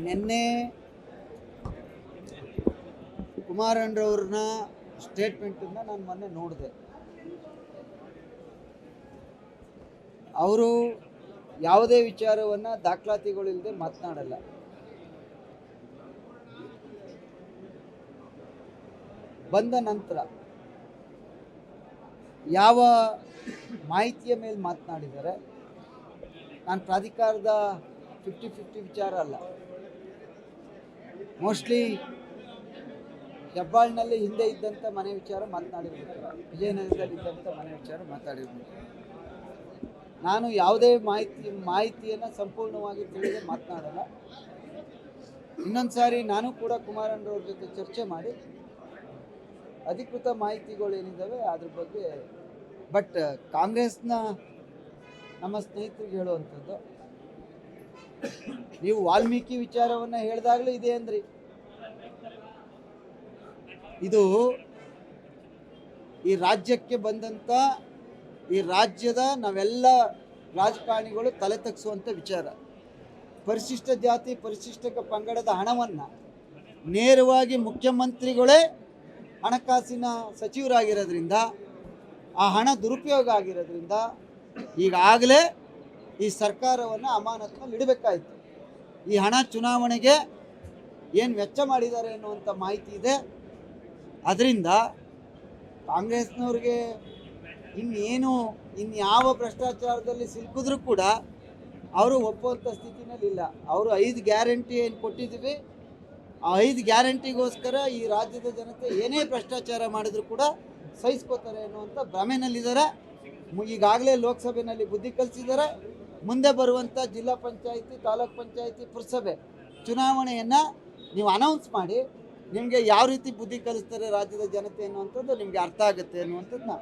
ನಿನ್ನೆ ಕುಮಾರಣ್ಣರವ್ರನ್ನ ಸ್ಟೇಟ್ಮೆಂಟನ್ನು ನಾನು ಮೊನ್ನೆ ನೋಡಿದೆ. ಅವರು ಯಾವುದೇ ವಿಚಾರವನ್ನು ದಾಖಲಾತಿಗಳಿಲ್ಲದೆ ಮಾತನಾಡಲ್ಲ. ಬಂದ ನಂತರ ಯಾವ ಮಾಹಿತಿಯ ಮೇಲೆ ಮಾತನಾಡಿದ್ದಾರೆ, ನಾನು ಪ್ರಾಧಿಕಾರದ 50-50 ವಿಚಾರ ಅಲ್ಲ, ಮೋಸ್ಟ್ಲಿ ಹೆಬ್ಬಾಳ್ನಲ್ಲಿ ಹಿಂದೆ ಇದ್ದಂಥ ಮನೆ ವಿಚಾರ ಮಾತನಾಡಿರ್ಬೇಕು, ವಿಜಯನಗರದಲ್ಲಿ ಇದ್ದಂಥ ಮನೆ ವಿಚಾರ ಮಾತಾಡಿರ್ಬೇಕು. ನಾನು ಯಾವುದೇ ಮಾಹಿತಿಯನ್ನು ಸಂಪೂರ್ಣವಾಗಿ ತಿಳಿದೇ ಮಾತನಾಡಲ್ಲ. ಇನ್ನೊಂದು ಸಾರಿ ನಾನು ಕೂಡ ಕುಮಾರಣ್ಣವ್ರ ಜೊತೆ ಚರ್ಚೆ ಮಾಡಿ ಅಧಿಕೃತ ಮಾಹಿತಿಗಳು ಏನಿದ್ದಾವೆ ಅದ್ರ ಬಗ್ಗೆ, ಬಟ್ ಕಾಂಗ್ರೆಸ್ನ ನಮ್ಮ ಸ್ನೇಹಿತರಿಗೆ ಹೇಳುವಂಥದ್ದು, ನೀವು ವಾಲ್ಮೀಕಿ ವಿಚಾರವನ್ನು ಹೇಳಿದಾಗಲೂ ಇದೆ ಅಂದ್ರಿ. ಇದು ಈ ರಾಜ್ಯಕ್ಕೆ ಬಂದಂಥ, ಈ ರಾಜ್ಯದ ನಾವೆಲ್ಲ ರಾಜಕಾರಣಿಗಳು ತಲೆ ತಗ್ಸುವಂಥ ವಿಚಾರ. ಪರಿಶಿಷ್ಟ ಜಾತಿ ಪರಿಶಿಷ್ಟ ಪಂಗಡದ ಹಣವನ್ನು ನೇರವಾಗಿ ಮುಖ್ಯಮಂತ್ರಿಗಳೇ ಹಣಕಾಸಿನ ಸಚಿವರಾಗಿರೋದ್ರಿಂದ, ಆ ಹಣ ದುರುಪಯೋಗ ಆಗಿರೋದ್ರಿಂದ ಈಗಾಗಲೇ ಈ ಸರ್ಕಾರವನ್ನು ಅಮಾನತಿನಲ್ಲಿ ಇಡಬೇಕಾಯಿತು. ಈ ಹಣ ಚುನಾವಣೆಗೆ ಏನು ವೆಚ್ಚ ಮಾಡಿದ್ದಾರೆ ಅನ್ನುವಂಥ ಮಾಹಿತಿ ಇದೆ. ಅದರಿಂದ ಕಾಂಗ್ರೆಸ್ನವ್ರಿಗೆ ಇನ್ಯಾವ ಭ್ರಷ್ಟಾಚಾರದಲ್ಲಿ ಸಿಲುಕಿದ್ರೂ ಕೂಡ ಅವರು ಒಪ್ಪುವಂಥ ಸ್ಥಿತಿನಲ್ಲಿ ಇಲ್ಲ. ಅವರು 5 ಗ್ಯಾರಂಟಿ ಏನು ಕೊಟ್ಟಿದ್ದೀವಿ, ಆ 5 ಗ್ಯಾರಂಟಿಗೋಸ್ಕರ ಈ ರಾಜ್ಯದ ಜನತೆ ಏನೇ ಭ್ರಷ್ಟಾಚಾರ ಮಾಡಿದ್ರು ಕೂಡ ಸಹಿಸ್ಕೋತಾರೆ ಅನ್ನುವಂಥ ಭ್ರಮೆನಲ್ಲಿದ್ದಾರೆ. ಈಗಾಗಲೇ ಲೋಕಸಭೆಯಲ್ಲಿ ಬುದ್ಧಿ ಕಲಿಸಿದ್ದಾರೆ. ಮುಂದೆ ಬರುವಂಥ ಜಿಲ್ಲಾ ಪಂಚಾಯಿತಿ, ತಾಲೂಕ್ ಪಂಚಾಯಿತಿ, ಪುರಸಭೆ ಚುನಾವಣೆಯನ್ನು ನೀವು ಅನೌನ್ಸ್ ಮಾಡಿ, ನಿಮಗೆ ಯಾವ ರೀತಿ ಬುದ್ಧಿ ಕಲಿಸ್ತಾರೆ ರಾಜ್ಯದ ಜನತೆ ಅನ್ನುವಂಥದ್ದು ನಿಮಗೆ ಅರ್ಥ ಆಗುತ್ತೆ ಅನ್ನುವಂಥದ್ದನ್ನ